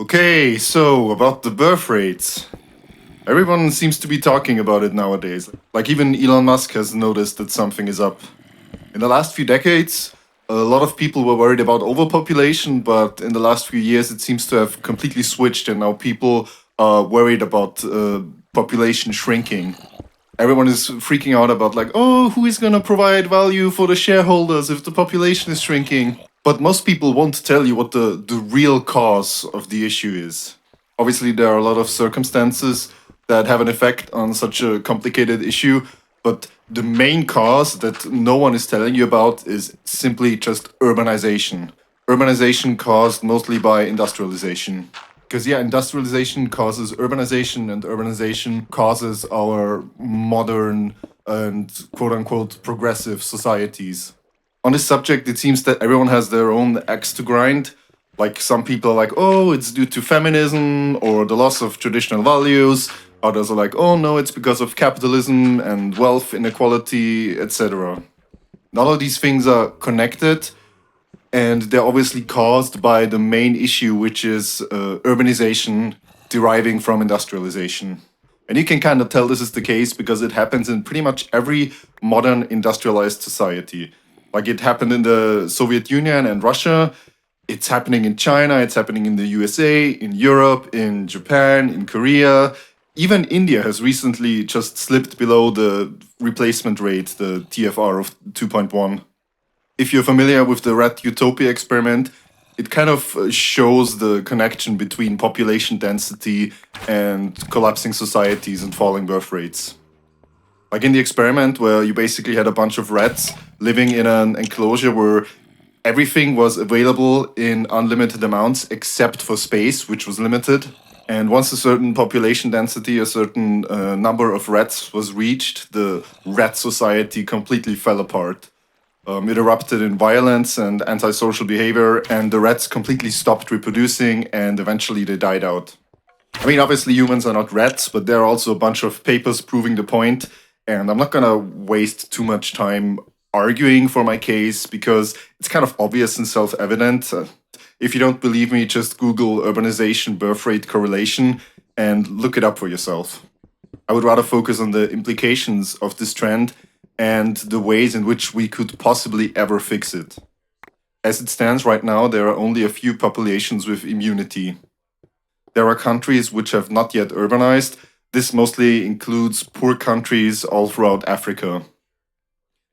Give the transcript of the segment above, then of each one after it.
Okay, so about the birth rates. Everyone seems to be talking about it nowadays. Like even Elon Musk has noticed that something is up. In the last few decades, a lot of people were worried about overpopulation, but in the last few years, it seems to have completely switched, and now people are worried about population shrinking. Everyone is freaking out about, like, oh, who is going to provide value for the shareholders if the population is shrinking? But most people won't tell you what the real cause of the issue is. Obviously, there are a lot of circumstances that have an effect on such a complicated issue, but the main cause that no one is telling you about is simply just urbanization. Urbanization caused mostly by industrialization. Because, yeah, industrialization causes urbanization, and urbanization causes our modern and quote unquote progressive societies. On this subject, it seems that everyone has their own axe to grind. Like some people are like, oh, it's due to feminism or the loss of traditional values. Others are like, oh no, it's because of capitalism and wealth inequality, etc. All of these things are connected, and they're obviously caused by the main issue, which is urbanization deriving from industrialization. And you can kind of tell this is the case because it happens in pretty much every modern industrialized society. Like it happened in the Soviet Union and Russia, it's happening in China, it's happening in the USA, in Europe, in Japan, in Korea. Even India has recently just slipped below the replacement rate, the TFR of 2.1. If you're familiar with the rat utopia experiment, it kind of shows the connection between population density and collapsing societies and falling birth rates. Like in the experiment, where you basically had a bunch of rats living in an enclosure where everything was available in unlimited amounts except for space, which was limited. And once a certain population density, a certain number of rats was reached, the rat society completely fell apart. It erupted in violence and antisocial behavior, and the rats completely stopped reproducing, and eventually they died out. I mean, obviously, humans are not rats, but there are also a bunch of papers proving the point, and I'm not gonna waste too much time arguing for my case because it's kind of obvious and self evident. If you don't believe me, just Google urbanization birth rate correlation and look it up for yourself. I would rather focus on the implications of this trend and the ways in which we could possibly ever fix it. As it stands right now, there are only a few populations with immunity. There are countries which have not yet urbanized. This mostly includes poor countries all throughout Africa.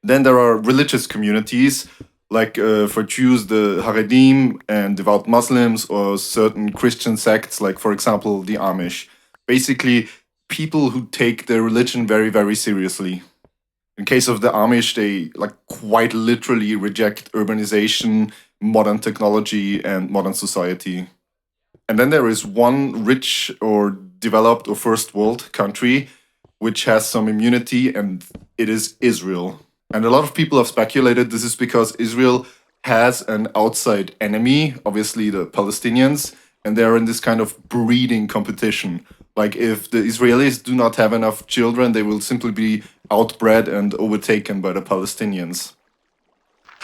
Then there are religious communities, like for Jews, the Haredim and devout Muslims, or certain Christian sects, like, for example, the Amish. Basically, people who take their religion very, very seriously. In case of the Amish, they like quite literally reject urbanization, modern technology, and modern society. And then there is one rich or developed or first world country which has some immunity, and it is Israel. And a lot of people have speculated this is because Israel has an outside enemy, obviously the Palestinians, and they're in this kind of breeding competition. Like if the Israelis do not have enough children, they will simply be outbred and overtaken by the Palestinians.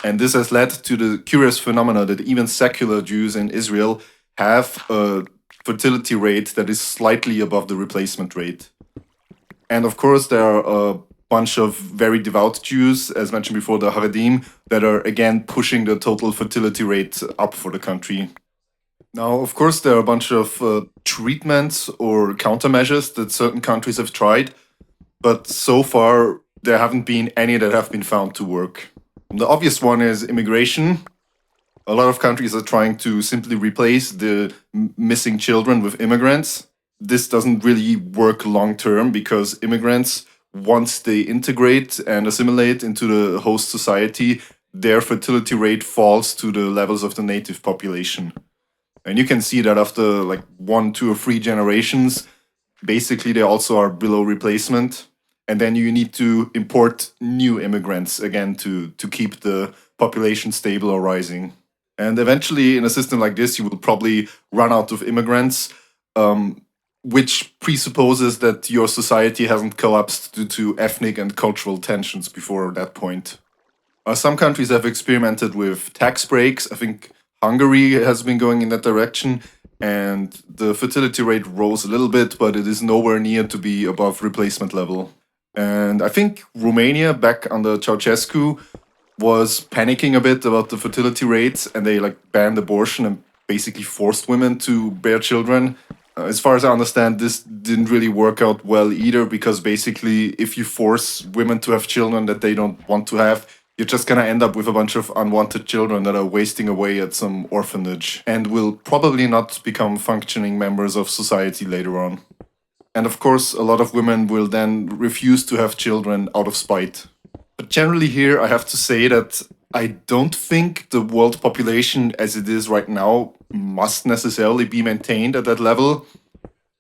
And this has led to the curious phenomena that even secular Jews in Israel have a fertility rate that is slightly above the replacement rate. And of course, there are a bunch of very devout Jews, as mentioned before, the Haredim, that are again pushing the total fertility rate up for the country. Now, of course, there are a bunch of treatments or countermeasures that certain countries have tried, but so far there haven't been any that have been found to work. The obvious one is immigration. A lot of countries are trying to simply replace the missing children with immigrants. This doesn't really work long term because immigrants, once they integrate and assimilate into the host society, their fertility rate falls to the levels of the native population. And you can see that after like 1, 2, or 3 generations, basically they also are below replacement. And then you need to import new immigrants again to keep the population stable or rising. And eventually, in a system like this, you will probably run out of immigrants, which presupposes that your society hasn't collapsed due to ethnic and cultural tensions before that point. Some countries have experimented with tax breaks. I think Hungary has been going in that direction. and the fertility rate rose a little bit, but it is nowhere near to be above replacement level. And I think Romania, back under Ceausescu, was panicking a bit about the fertility rates, and they like banned abortion and basically forced women to bear children. As far as I understand, this didn't really work out well either, because basically, if you force women to have children that they don't want to have, you're just gonna end up with a bunch of unwanted children that are wasting away at some orphanage and will probably not become functioning members of society later on. And of course, a lot of women will then refuse to have children out of spite. But generally, here, I have to say that I don't think the world population as it is right now must necessarily be maintained at that level.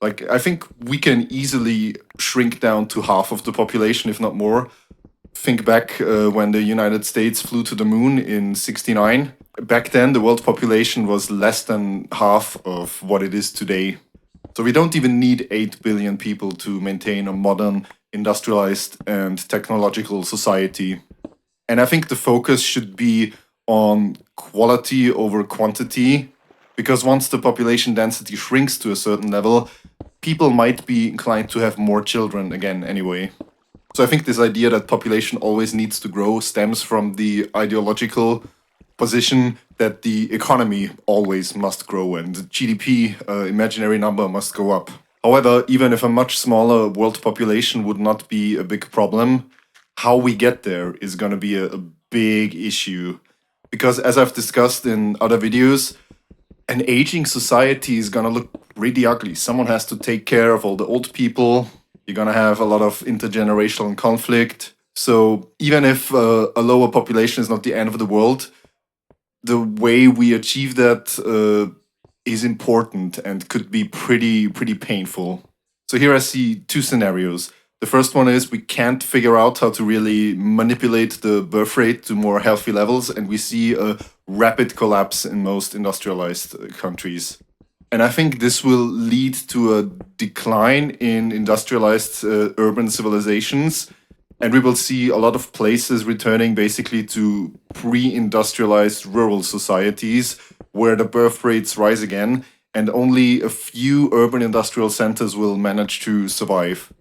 Like, I think we can easily shrink down to half of the population, if not more. Think back when the United States flew to the moon in '69. Back then, the world population was less than half of what it is today. So we don't even need 8 billion people to maintain a modern, industrialized, and technological society. And I think the focus should be on quality over quantity, because once the population density shrinks to a certain level, people might be inclined to have more children again anyway. So I think this idea that population always needs to grow stems from the ideological position that the economy always must grow and the GDP, imaginary number, must go up. However, even if a much smaller world population would not be a big problem, how we get there is going to be a big issue. Because as I've discussed in other videos, an aging society is going to look really ugly. Someone has to take care of all the old people. You're going to have a lot of intergenerational conflict. So even if a lower population is not the end of the world, the way we achieve that is important and could be pretty painful. So here I see two scenarios. The first one is we can't figure out how to really manipulate the birth rate to more healthy levels, and we see a rapid collapse in most industrialized countries. And I think this will lead to a decline in industrialized urban civilizations. And we will see a lot of places returning basically to pre-industrialized rural societies where the birth rates rise again, and only a few urban industrial centers will manage to survive.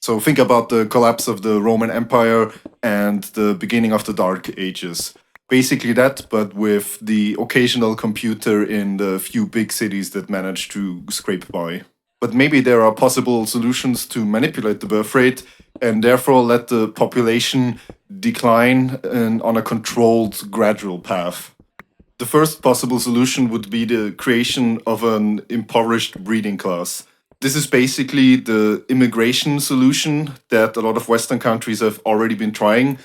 So think about the collapse of the Roman Empire and the beginning of the Dark Ages. Basically that, but with the occasional computer in the few big cities that manage to scrape by. But maybe there are possible solutions to manipulate the birth rate and therefore let the population decline on a controlled, gradual path. The first possible solution would be the creation of an impoverished breeding class. This is basically the immigration solution that a lot of Western countries have already been trying,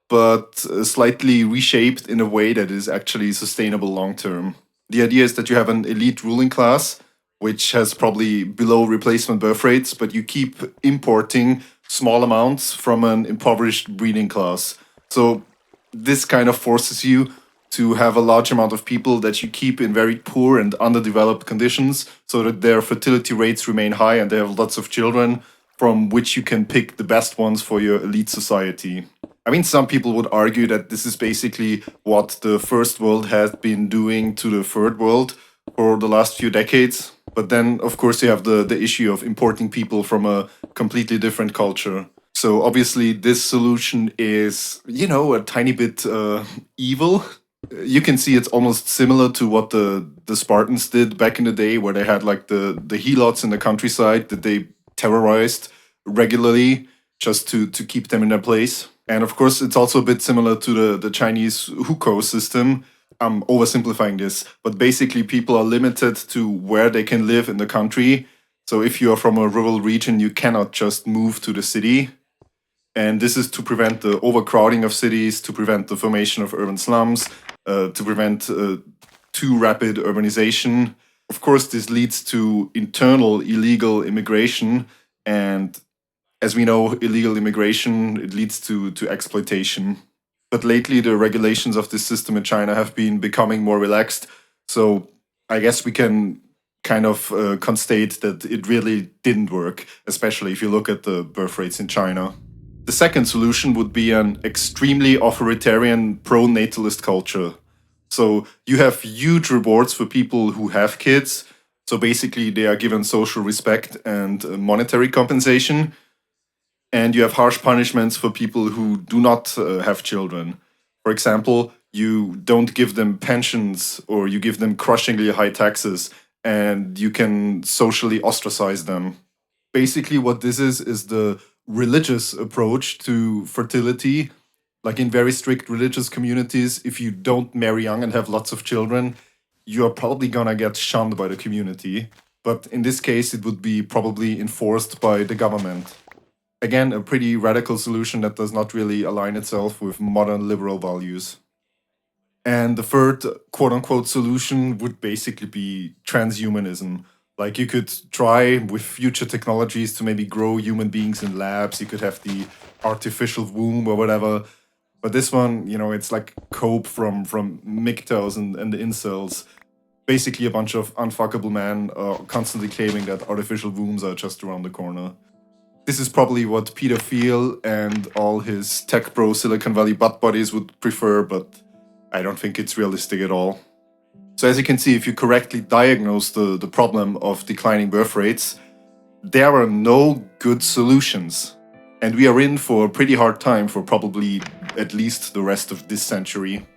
but slightly reshaped in a way that is actually sustainable long term. The idea is that you have an elite ruling class, which has probably below replacement birth rates, but you keep importing small amounts from an impoverished breeding class. So this kind of forces you to have a large amount of people that you keep in very poor and underdeveloped conditions so that their fertility rates remain high and they have lots of children from which you can pick the best ones for your elite society. I mean, some people would argue that this is basically what the first world has been doing to the third world for the last few decades. But then, of course, you have the issue of importing people from a completely different culture. So obviously, this solution is, a tiny bit evil. You can see it's almost similar to what the Spartans did back in the day, where they had like the helots in the countryside that they terrorized regularly just to keep them in their place. And of course, it's also a bit similar to the Chinese hukou system. I'm oversimplifying this, but basically people are limited to where they can live in the country. So if you are from a rural region, you cannot just move to the city. And this is to prevent the overcrowding of cities, to prevent the formation of urban slums, to prevent too rapid urbanization. Of course, this leads to internal illegal immigration. And as we know, illegal immigration, it leads to exploitation. But lately, the regulations of this system in China have been becoming more relaxed. So I guess we can kind of constate that it really didn't work, especially if you look at the birth rates in China. The second solution would be an extremely authoritarian pro-natalist culture. So you have huge rewards for people who have kids. So basically, they are given social respect and monetary compensation. And you have harsh punishments for people who do not have children. For example, you don't give them pensions or you give them crushingly high taxes, and you can socially ostracize them. Basically, what this is the religious approach to fertility. Like in very strict religious communities, if you don't marry young and have lots of children, you're probably gonna get shunned by the community. But in this case, it would be probably enforced by the government. Again, a pretty radical solution that does not really align itself with modern liberal values. And the third quote unquote solution would basically be transhumanism. Like you could try with future technologies to maybe grow human beings in labs. You could have the artificial womb or whatever. But this one, it's like cope from MGTOWs and the incels. Basically, a bunch of unfuckable men constantly claiming that artificial wombs are just around the corner. This is probably what Peter Thiel and all his tech bro Silicon Valley butt buddies would prefer, but I don't think it's realistic at all. So as you can see, if you correctly diagnose the problem of declining birth rates, there are no good solutions. And we are in for a pretty hard time for probably at least the rest of this century.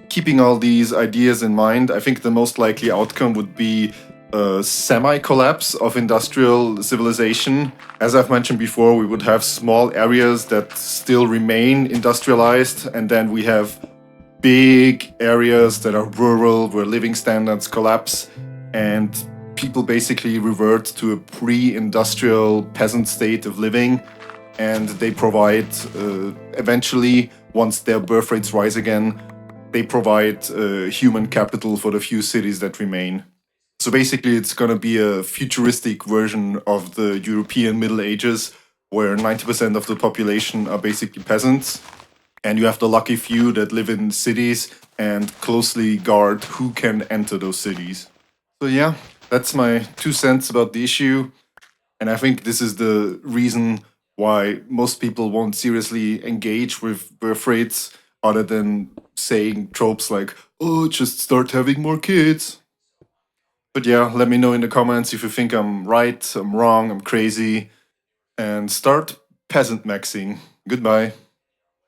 Keeping all these ideas in mind, I think the most likely outcome would be a semi-collapse of industrial civilization. As I've mentioned before, we would have small areas that still remain industrialized, and then we have big areas that are rural where living standards collapse and people basically revert to a pre-industrial peasant state of living, and they provide eventually, once their birth rates rise again, they provide human capital for the few cities that remain. So basically, it's going to be a futuristic version of the European Middle Ages, where 90% of the population are basically peasants, and you have the lucky few that live in cities and closely guard who can enter those cities. So yeah, that's my 2 cents about the issue, and I think this is the reason why most people won't seriously engage with birth rates, other than saying tropes like, oh, just start having more kids. But yeah, let me know in the comments if you think I'm right, I'm wrong, I'm crazy, and start peasant maxing. Goodbye.